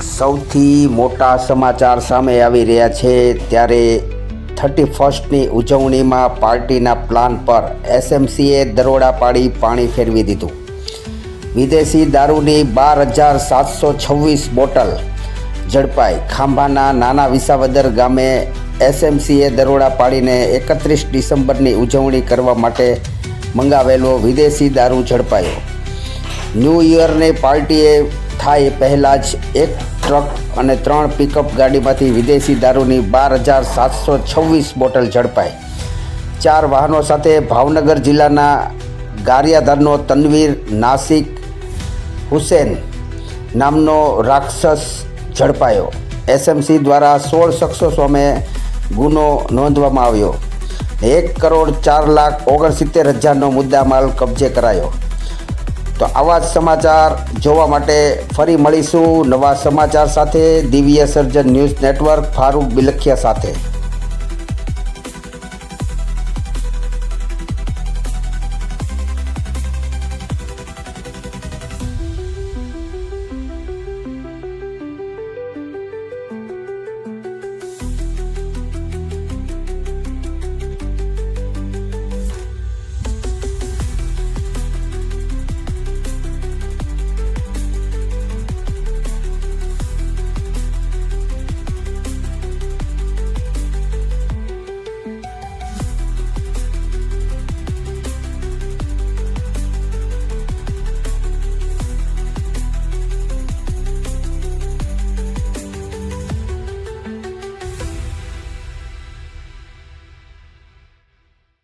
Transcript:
સૌથી મોટા સમાચાર સામે આવી રહ્યા છે ત્યારે 31ની ઉજવણીમાં પાર્ટીના પ્લાન પર એસએમસીએ દરોડા પાડી પાણી ફેરવી દીધું। વિદેશી દારૂની 12,726 બોટલ ઝડપાઈ। ખાંભાના નાના વિસાવદર ગામે એસએમસીએ દરોડા પાડીને 31 ડિસેમ્બરની ઉજવણી કરવા માટે મંગાવેલો વિદેશી દારૂ ઝડપાયો। ન્યૂ યરની પાર્ટીએ થાય પહેલાં જ એક ટ્રક અને 3 પિકઅપ ગાડીમાંથી વિદેશી દારૂની 12,726 બોટલ ઝડપાઈ। 4 વાહનો સાથે ભાવનગર જિલ્લાના ગારિયાધારનો તનવીર નાસિક હુસેન નામનો રાક્ષસ ઝડપાયો। એસએમસી દ્વારા 16 શખ્સો સામે ગુનો નોંધવામાં આવ્યો। 1,04,69,000નો મુદ્દામાલ કબજે કરાયો। તો આવા જ સમાચાર જોવા માટે ફરી મળીશું નવા સમાચાર સાથે। દિવ્ય સર્જન ન્યૂઝ નેટવર્ક ફારૂક બિલખિયા સાથે।